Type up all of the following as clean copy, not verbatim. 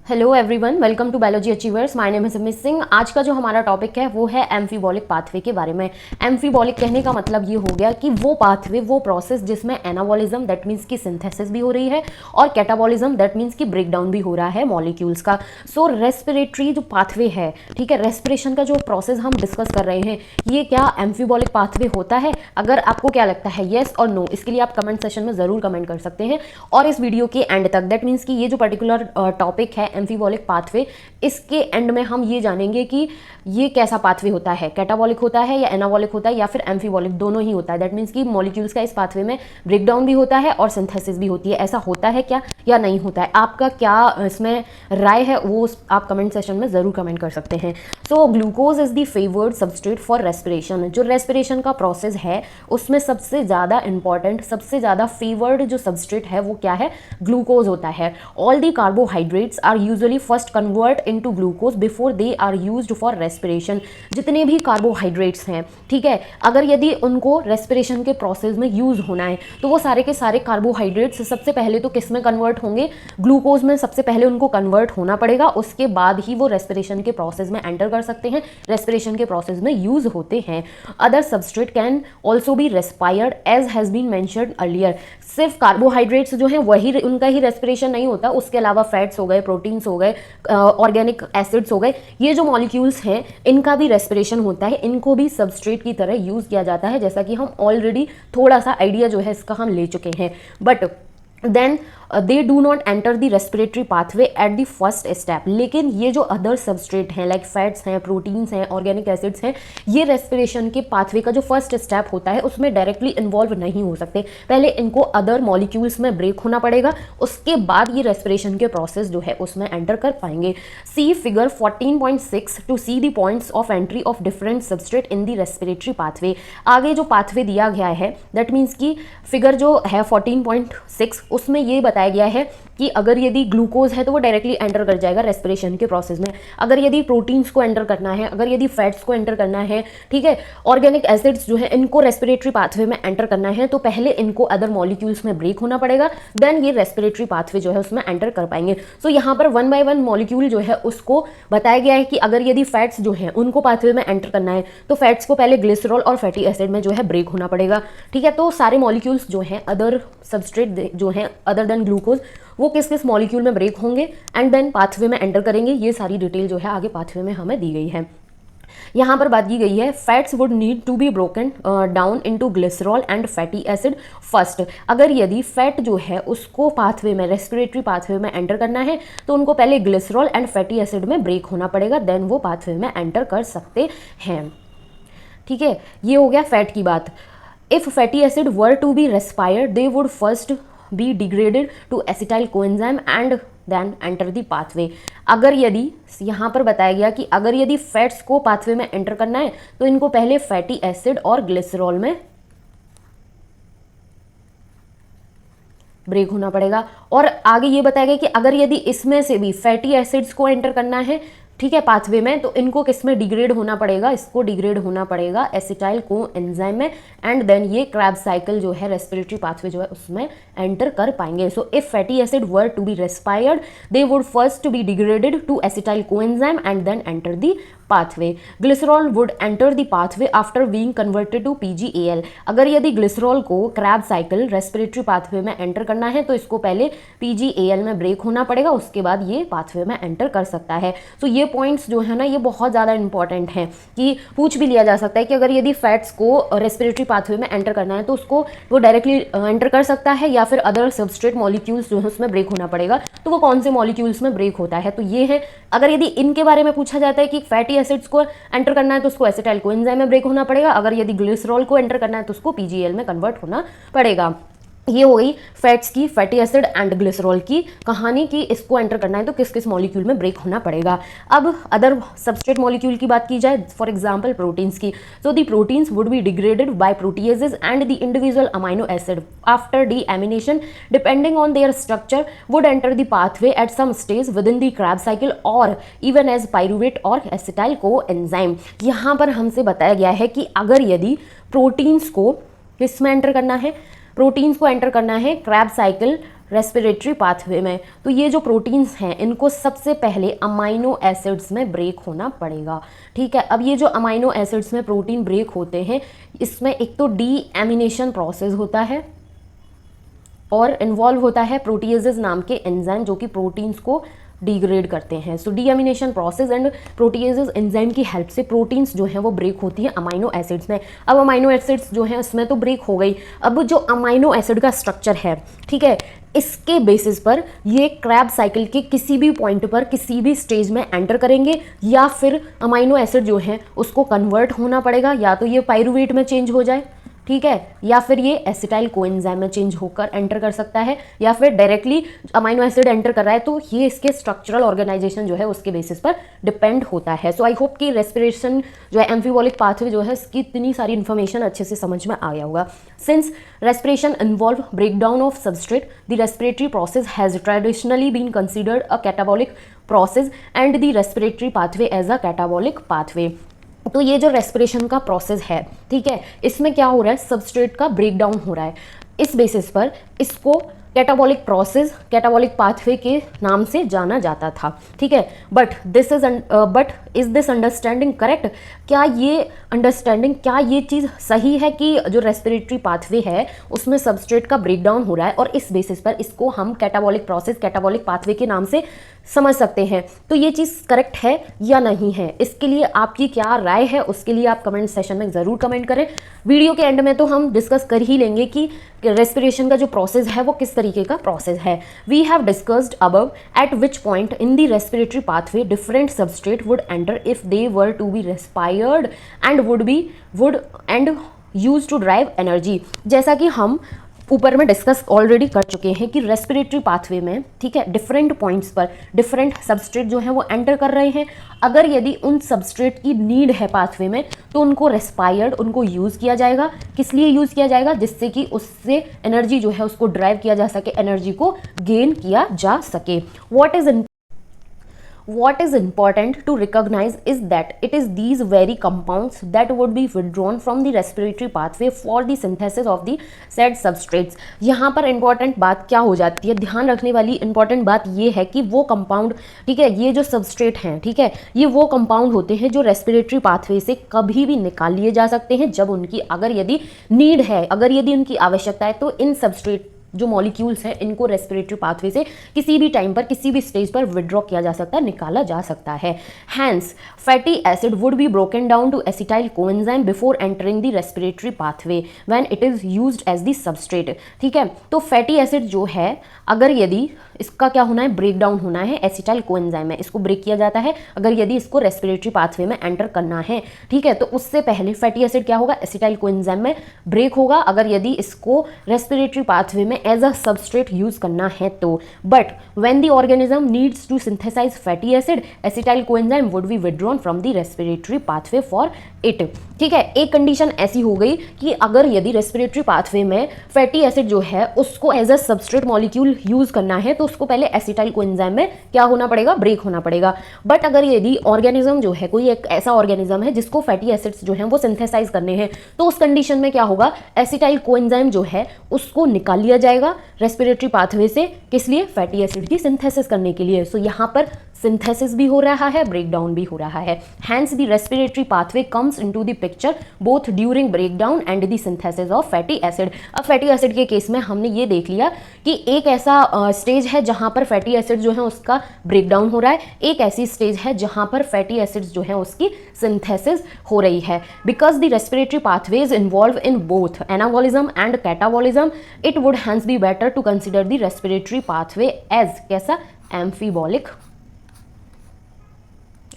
Hello everyone, welcome to biology achievers. My name is miss Singh. आज का जो हमारा टॉपिक है वो है एम्फीबॉलिक पाथवे के बारे में। एम्फीबॉलिक कहने का मतलब ये हो गया कि वो पाथवे, वो प्रोसेस जिसमें एनाबॉलिज्म दैट मीन्स की सिंथेसिस भी हो रही है और कैटाबॉलिज्म दैट मीन्स की ब्रेकडाउन भी हो रहा है मॉलिक्यूल्स का। सो रेस्पिरेटरी जो पाथवे है, ठीक है, रेस्पिरेशन का जो प्रोसेस हम डिस्कस कर रहे हैं, ये क्या एम्फीबॉलिक पाथवे होता है? अगर आपको क्या लगता है येस और नो, इसके लिए आप कमेंट सेशन में ज़रूर कमेंट कर सकते हैं। और इस वीडियो के एंड तक, दैट मीन्स कि ये जो पर्टिकुलर टॉपिक है एम्फीबॉलिक पाथवे, इसके एंड में हम ये जानेंगे कि ये कैसा पाथवे होता है, कैटाबॉलिक होता है या एनाबॉलिक होता है या फिर एम्फीबॉलिक, दोनों ही होता है। दैट मीन्स कि मॉलिक्यूल्स का इस पाथवे में ब्रेकडाउन भी होता है और सिंथेसिस भी होती है। ऐसा होता है क्या या नहीं होता है? आपका क्या इसमें राय है वो आप कमेंट सेशन में ज़रूर कमेंट कर सकते हैं। So glucose is the favoured substrate for respiration. जो रेस्पिरेशन का प्रोसेस है उसमें सबसे ज़्यादा इंपॉर्टेंट, सबसे ज़्यादा फेवर्ड जो सबस्ट्रेट है वो क्या है? ग्लूकोज होता है। All the carbohydrates are usually first convert into glucose before they are used for respiration. जितने भी कार्बोहाइड्रेट्स हैं, ठीक है, अगर यदि उनको रेस्पिरेशन के प्रोसेस में यूज होना है तो वो सारे के सारे कार्बोहाइड्रेट्स सबसे पहले तो किस में कन्वर्ट होंगे? ग्लूकोज में सबसे पहले उनको कन्वर्ट होना पड़ेगा, उसके बाद ही वो रेस्पिरेशन के प्रोसेस में एंटर कर सकते हैं, रेस्पिरेशन के प्रोसेस में यूज होते हैं। Other substrate can also be respired as has been mentioned earlier. सिर्फ कार्बोहाइड्रेट्स जो हैं वही, उनका ही रेस्पिरेशन नहीं होता, उसके अलावा फैट्स हो गए, प्रोटीन्स हो गए, ऑर्गेनिक एसिड्स हो गए, ये जो मॉलिक्यूल्स हैं इनका भी रेस्पिरेशन होता है, इनको भी सबस्ट्रेट की तरह यूज़ किया जाता है, जैसा कि हम ऑलरेडी थोड़ा सा आइडिया जो है इसका हम ले चुके हैं। But then they do not enter the respiratory pathway at the first step. लेकिन ये जो अदर सबस्ट्रेट हैं लाइक फैट्स हैं, प्रोटीन्स हैं, ऑर्गेनिक एसिड्स हैं, ये रेस्पिरेशन के पाथवे का जो फर्स्ट स्टेप होता है उसमें डायरेक्टली इन्वॉल्व नहीं हो सकते। पहले इनको अदर मॉलिक्यूल्स में ब्रेक होना पड़ेगा, उसके बाद ये रेस्पिरेशन के प्रोसेस जो है उसमें एंटर कर पाएंगे। See figure 14.6 to see the points of entry of different substrate in the respiratory pathway. आगे जो पाथवे दिया गया है दैट मीन्स की फिगर जो है 14.6, उसमें ये बताया गया है कि अगर यदि ग्लूकोज है तो वो डायरेक्टली एंटर कर जाएगा रेस्पिरेशन के प्रोसेस में। अगर यदि प्रोटीन्स को एंटर करना है, अगर यदि फैट्स को एंटर करना है, ठीक है, ऑर्गेनिक एसिड्स जो है इनको रेस्पिरेटरी पाथवे में एंटर करना है, तो पहले इनको अदर मॉलिक्यूल्स में ब्रेक होना पड़ेगा, देन ये रेस्पिरेटरी पाथवे जो है उसमें एंटर कर पाएंगे। सो यहाँ पर 1 बाय 1 मॉलिक्यूल जो है उसको बताया गया है कि अगर यदि फैट्स जो है उनको पाथवे में एंटर करना है तो फैट्स को पहले ग्लिसरॉल और फैटी एसिड में जो है ब्रेक होना पड़ेगा, ठीक है। तो सारे मॉलिक्यूल्स जो हैं अदर सबस्ट्रेट जो हैं अदर देन ग्लूकोज, वो किस किस मॉलिक्यूल में ब्रेक होंगे एंड देन पाथवे में एंटर करेंगे, ये सारी डिटेल जो है आगे पाथवे में हमें दी गई है। यहाँ पर बात की गई है fats would need to be broken down into glycerol and fatty acid first. अगर यदि फैट जो है उसको पाथवे में, रेस्पिरेटरी पाथवे में एंटर करना है तो उनको पहले ग्लिसरॉल एंड फैटी एसिड में ब्रेक होना पड़ेगा, देन वो पाथवे में एंटर कर सकते हैं, ठीक है। ये हो गया फैट की बात। If fatty acid were to be respired they would first be degraded to acetyl coenzyme and then enter the pathway. अगर यदि यहाँ पर बताया गया कि अगर यदि फैट्स को पाथवे में एंटर करना है तो इनको पहले फैटी एसिड और ग्लिसरॉल में ब्रेक होना पड़ेगा। और आगे ये बताया गया कि अगर यदि इसमें से भी फैटी एसिड्स को एंटर करना है, ठीक है, पाथवे में, तो इनको किस में डिग्रेड होना पड़ेगा? इसको डिग्रेड होना पड़ेगा एसिटाइल कोएंजाइम में, एंड देन ये क्रैब्स साइकिल जो है रेस्पिरेटरी पाथवे जो है उसमें एंटर कर पाएंगे। So if fatty acid were to be respired they would first to be degraded to acetyl coenzyme and then enter the pathway. Glycerol would enter the pathway after being converted to PgAl। अगर यदि glycerol को Krebs cycle respiratory pathway में enter करना है तो इसको पहले PgAl में ब्रेक होना पड़ेगा, उसके बाद ये पाथवे में एंटर कर सकता है। सो ये पॉइंट्स जो है ना ये बहुत ज़्यादा इंपॉर्टेंट हैं कि पूछ भी लिया जा सकता है कि अगर यदि फैट्स को रेस्पिरेटरी पाथवे में एंटर करना है तो उसको वो डायरेक्टली एंटर कर सकता है या फिर अदर सबस्ट्रेट मॉलिक्यूल्स जो है उसमें ब्रेक होना पड़ेगा, तो वो कौन से मॉलिक्यूल्स में ब्रेक होता है? तो ये है। अगर यदि इनके बारे में पूछा जाता है कि फैटी एसिड्स को एंटर करना है तो उसको एसिटाइल कोएंजाइम में ब्रेक होना पड़ेगा, अगर यदि ग्लिसरॉल को एंटर करना है तो उसको PgAl में कन्वर्ट होना पड़ेगा। ये हो गई फैट्स की, फैटी एसिड एंड ग्लिसरॉल की कहानी कि इसको एंटर करना है तो किस किस मॉलिक्यूल में ब्रेक होना पड़ेगा। अब अदर सबस्ट्रेट मॉलिक्यूल की बात की जाए, फॉर एग्जांपल प्रोटीन्स की, so the proteins would be degraded by proteases and the individual amino acid after deamination depending on their structure would enter the pathway at some stage within the Krebs cycle or even as pyruvate or acetyl coenzyme. यहाँ पर हमसे बताया गया है कि अगर यदि proteins को किस में एंटर करना है, प्रोटीन्स को एंटर करना है क्रैब साइकिल रेस्पिरेटरी पाथवे में, तो ये जो प्रोटीन्स हैं इनको सबसे पहले अमाइनो एसिड्स में ब्रेक होना पड़ेगा। ठीक है, अब ये जो अमाइनो एसिड्स में प्रोटीन ब्रेक होते हैं, इसमें एक तो डीएमिनेशन प्रोसेस होता है और इन्वॉल्व होता है प्रोटीएजेस नाम के एंजाइम जो कि प्रोटीन्स को डिग्रेड करते हैं। So deamination process and proteases enzyme की हेल्प से प्रोटीन्स जो हैं वो ब्रेक होती हैं अमाइनो एसिड्स में। अब अमाइनो एसिड्स जो हैं उसमें तो ब्रेक हो गई, अब जो अमाइनो एसिड का स्ट्रक्चर है, ठीक है, इसके बेसिस पर ये क्रैब साइकिल के किसी भी पॉइंट पर किसी भी स्टेज में एंटर करेंगे, या फिर अमाइनो एसिड जो है उसको कन्वर्ट होना पड़ेगा, या तो ये पाइरूवेट में चेंज हो जाए, ठीक है, या फिर ये एसिटाइल कोएंजाइम में चेंज होकर एंटर कर सकता है, या फिर डायरेक्टली अमाइनो एसिड एंटर कर रहा है, तो ये इसके स्ट्रक्चरल ऑर्गेनाइजेशन जो है उसके बेसिस पर डिपेंड होता है। सो आई होप कि रेस्पिरेशन जो है एम्फीबॉलिक पाथवे जो है इसकी इतनी सारी इन्फॉर्मेशन अच्छे से समझ में आ गया होगा। Since respiration involve breakdown of substrate, the respiratory process has traditionally been considered a catabolic process and the respiratory pathway as a catabolic pathway। तो ये जो रेस्पिरेशन का प्रोसेस है, ठीक है, इसमें क्या हो रहा है, सबस्ट्रेट का ब्रेकडाउन हो रहा है। इस बेसिस पर इसको कैटाबॉलिक प्रोसेस, कैटाबॉलिक पाथवे के नाम से जाना जाता था। ठीक है, but is this understanding correct? क्या ये अंडरस्टैंडिंग, क्या ये चीज़ सही है कि जो रेस्पिरेटरी पाथवे है उसमें सबस्ट्रेट का ब्रेकडाउन हो रहा है और इस बेसिस पर इसको हम कैटाबॉलिक प्रोसेस, कैटाबॉलिक पाथवे के नाम से समझ सकते हैं? तो ये चीज़ करेक्ट है या नहीं है, इसके लिए आपकी क्या राय है, उसके लिए आप कमेंट सेशन में ज़रूर कमेंट करें। वीडियो के एंड में तो हम डिस्कस कर ही लेंगे कि रेस्पिरेशन का जो प्रोसेस है वो किस तरीके का प्रोसेस है। We have discussed above at which point in the respiratory pathway different substrate would enter if they were to be respired and would and use to drive energy. जैसा कि हम ऊपर में डिस्कस ऑलरेडी कर चुके हैं कि रेस्पिरेटरी पाथवे में, ठीक है, डिफरेंट पॉइंट्स पर डिफरेंट सबस्ट्रेट जो है वो एंटर कर रहे हैं। अगर यदि उन सबस्ट्रेट की नीड है पाथवे में तो उनको रेस्पायर्ड, उनको यूज़ किया जाएगा। किस लिए यूज़ किया जाएगा? जिससे कि उससे एनर्जी जो है उसको ड्राइव किया जा सके, एनर्जी को गेन किया जा सके। What is important to recognize is that it is these very compounds that would be withdrawn from the respiratory pathway for the synthesis of the said substrates। यहाँ पर important बात क्या हो जाती है, ध्यान रखने वाली important बात ये है कि वो कंपाउंड, ठीक है, ये जो सबस्ट्रेट हैं, ठीक है, ये वो कंपाउंड होते हैं जो रेस्पिरेटरी पाथवे से कभी भी निकाल लिए जा सकते हैं जब उनकी अगर यदि नीड है, अगर यदि उनकी आवश्यकता है, तो इन सबस्ट्रेट जो मॉलिक्यूल्स हैं इनको रेस्पिरेटरी पाथवे से किसी भी टाइम पर किसी भी स्टेज पर विड्रॉ किया जा सकता है, निकाला जा सकता है। Hence fatty acid would be broken down to acetyl coenzyme before entering the respiratory pathway when it is used as the substrate. ठीक है, तो फैटी एसिड जो है अगर यदि इसका क्या होना है, ब्रेक डाउन होना है एसिटाइल कोएंजाइम में, इसको ब्रेक किया जाता है अगर यदि इसको रेस्पिरेटरी पाथवे में एंटर करना है। ठीक है, तो उससे पहले फैटी एसिड क्या होगा, एसिटाइल कोएंजाइम में ब्रेक होगा अगर यदि इसको रेस्पिरेटरी पाथवे में एज अ सबस्ट्रेट यूज करना है तो। But when the organism needs to synthesise fatty acid, acetyl coenzyme would be withdrawn from the respiratory pathway for it. ठीक है, एक कंडीशन ऐसी हो गई कि अगर यदि रेस्पिरेटरी पाथवे में फैटी एसिड जो है उसको as a substrate molecule use करना है तो उसको पहले एसिटाइल कोएंजाइम में क्या होना पड़ेगा, ब्रेक होना पड़ेगा। बट अगर यदि ऑर्गेनिज्म जो है कोई एक ऐसा ऑर्गेनिज्म है जिसको फैटी एसिड्स जो हैं वो सिंथेसाइज करने हैं, तो उस कंडीशन में क्या होगा, एसिटाइल कोएंजाइम जो है उसको निकाल लिया जाएगा रेस्पिरेटरी पाथवे से, किस लिए, फैटी एसिड की सिंथेसिस करने के लिए। सो यहाँ पर सिंथेसिस भी हो रहा है, ब्रेकडाउन भी हो रहा है। Hence the respiratory pathway comes into the picture both during breakdown and the synthesis of fatty acid. अब फैटी एसिड के केस में हमने ये देख लिया कि एक ऐसा स्टेज है जहां पर फैटी एसिड जो है उसका ब्रेकडाउन हो रहा है, एक ऐसी स्टेज है जहां पर फैटी एसिड्स जो है उसकी सिंथेसिस हो रही है। Because the respiratory pathways involve in both anabolism and catabolism, it would hence be better to consider the respiratory pathway as कैसा, amphibolic,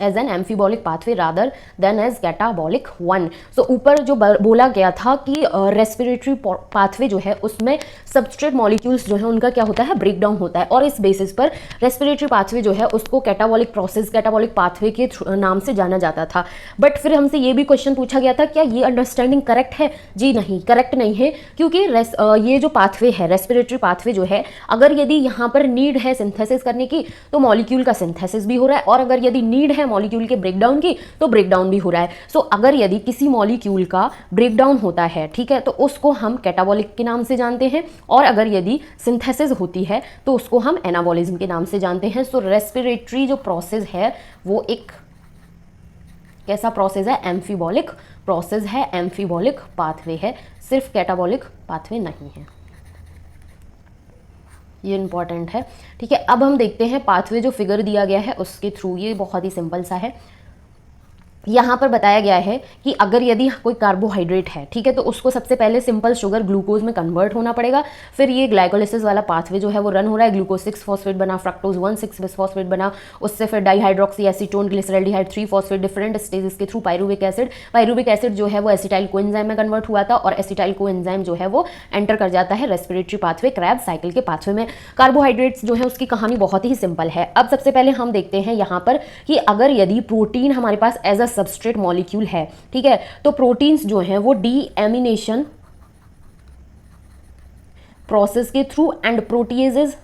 as an amphibolic pathway rather than as catabolic one. So ऊपर जो बोला गया था कि respiratory pathway जो है उसमें सबस्ट्रेट मॉलिक्यूल्स जो है उनका क्या होता है, ब्रेकडाउन होता है, और इस बेसिस पर रेस्पिरेटरी पाथवे जो है उसको कैटाबॉलिक प्रोसेस, कैटाबॉलिक पाथवे के नाम से जाना जाता था। बट फिर हमसे ये भी क्वेश्चन पूछा गया था क्या ये अंडरस्टैंडिंग करेक्ट है? जी नहीं, करेक्ट नहीं है, क्योंकि ये जो पाथवे है, रेस्पिरेटरी पाथवे जो है, अगर यदि यहाँ पर नीड है सिंथेसिस करने की तो मॉलिक्यूल का सिंथेसिस भी हो रहा है, और अगर यदि नीड है मॉलिक्यूल के ब्रेकडाउन की, तो ब्रेकडाउन भी हो रहा है। सो अगर यदि किसी मॉलिक्यूल का ब्रेकडाउन होता है, ठीक है, तो उसको हम कैटाबॉलिक के नाम से जानते हैं, और अगर यदि सिंथेसिस होती है तो उसको हम एनाबॉलिज्म के नाम से जानते हैं। सो रेस्पिरेटरी जो प्रोसेस है वो एक कैसा प्रोसेस है? एम्फीबॉलिक प्रोसेस है, एम्फीबॉलिक पाथवे है, सिर्फ कैटाबॉलिक पाथवे नहीं है। ये इंपॉर्टेंट है, ठीक है। अब हम देखते हैं पाथवे जो फिगर दिया गया है उसके थ्रू। ये बहुत ही सिंपल सा है। यहाँ पर बताया गया है कि अगर यदि कोई कार्बोहाइड्रेट है, ठीक है, तो उसको सबसे पहले सिंपल शुगर ग्लूकोज में कन्वर्ट होना पड़ेगा। फिर ये ग्लाइकोलिसिस वाला पाथवे जो है वो रन हो रहा है, ग्लूकोज 6 फॉस्फेट बना, फ्रक्टोज 1 6 बिसफॉस्फेट बना, उससे फिर dihydroxy acetone glyceraldehyde 3 phosphate, different stages के थ्रू पायरुविक एसिड जो है वो एसिटाइल कोएंजाइम में कन्वर्ट हुआ था, और एसिटाइल कोएंजाइम जो है वो एंटर कर जाता है रेस्पिरेटरी पाथवे, क्रैब्स साइकिल के पाथवे में। कार्बोहाइड्रेट्स जो है उसकी कहानी बहुत ही सिंपल है। अब सबसे पहले हम देखते हैं यहाँ पर कि अगर यदि प्रोटीन हमारे पास एज अ सबस्ट्रेट मॉलिक्यूल है, ठीक है, तो प्रोटीन्स जो हैं वो डीएमिनेशन प्रोसेस के थ्रू एंड प्रोटीएजेस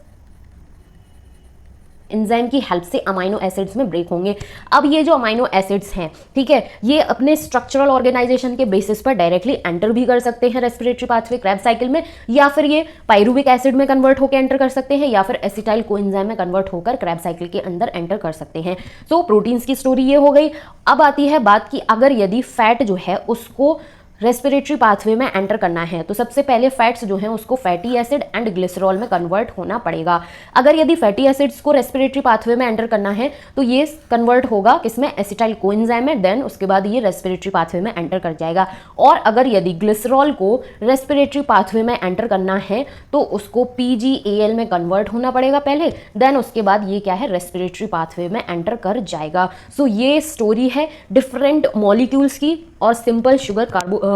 एंजाइम की हेल्प से अमाइनो एसिड्स में ब्रेक होंगे। अब ये जो अमाइनो एसिड्स हैं, ठीक है, ये अपने स्ट्रक्चरल ऑर्गेनाइजेशन के बेसिस पर डायरेक्टली एंटर भी कर सकते हैं रेस्पिरेटरी पाथवे क्रैब साइकिल में, या फिर ये पायरुविक एसिड में कन्वर्ट होकर एंटर कर सकते हैं, या फिर एसिटाइल कोएंजाइम में कन्वर्ट होकर क्रैब साइकिल के अंदर एंटर कर सकते हैं। तो प्रोटीन्स की स्टोरी ये हो गई। अब आती है बात कि अगर यदि फैट जो है उसको रेस्पिरेटरी पाथवे में एंटर करना है, तो सबसे पहले फैट्स जो हैं उसको फैटी एसिड एंड ग्लिसरॉल में कन्वर्ट होना पड़ेगा। अगर यदि फैटी एसिड्स को रेस्पिरेटरी पाथवे में एंटर करना है तो ये कन्वर्ट होगा किसमें? एसिटाइल कोएंजाइम में, देन उसके बाद ये रेस्पिरेटरी पाथवे में एंटर कर जाएगा। और अगर यदि ग्लिसरॉल को रेस्पिरेटरी पाथवे में एंटर करना है तो उसको PGAL में कन्वर्ट होना पड़ेगा पहले, देन उसके बाद ये क्या है? रेस्पिरेटरी पाथवे में एंटर कर जाएगा। सो ये स्टोरी है डिफरेंट मॉलिक्यूल्स की, और simple sugar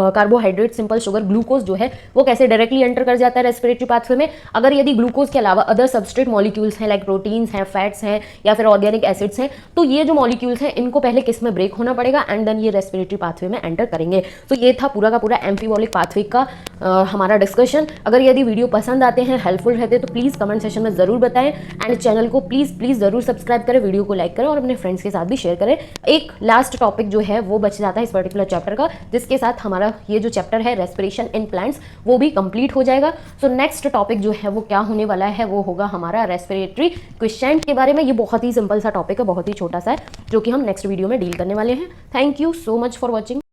carbohydrate, simple sugar glucose जो है वो कैसे डायरेक्टली एंटर कर जाता है रेस्पिरेटरी पाथवे में। अगर यदि ग्लूकोज के अलावा अदर सबस्ट्रेट मॉलिक्यूल्स हैं, लाइक प्रोटीन्स हैं, फैट्स हैं, या फिर ऑर्गेनिक एसिड्स हैं, तो ये जो मॉलिक्यूल्स हैं इनको पहले किस में ब्रेक होना पड़ेगा, एंड देन ये रेस्पिरेटरी पाथवे में एंटर करेंगे। तो ये था पूरा का पूरा एम्फीबॉलिक पाथवे का हमारा डिस्कशन। अगर यदि वीडियो पसंद आते हैं, हेल्पफुल रहते हैं, तो प्लीज़ कमेंट सेक्शन में ज़रूर बताएं, एंड चैनल को प्लीज़ ज़रूर सब्सक्राइब करें, वीडियो को लाइक करें और अपने फ्रेंड्स के साथ भी शेयर करें। एक लास्ट टॉपिक जो है वो बच जाता है इस पर्टिकुलर चैप्टर का, जिसके साथ हमारा ये जो चैप्टर है रेस्पिरेशन इन प्लांट्स वो भी कंप्लीट हो जाएगा। सो नेक्स्ट टॉपिक जो है वो क्या होने वाला है, वो होगा हमारा रेस्पिरेटरी क्वेश्चन के बारे में। ये बहुत ही सिंपल सा टॉपिक है, बहुत ही छोटा सा है, जो कि हम नेक्स्ट वीडियो में डील करने वाले हैं। Thank you so much for watching.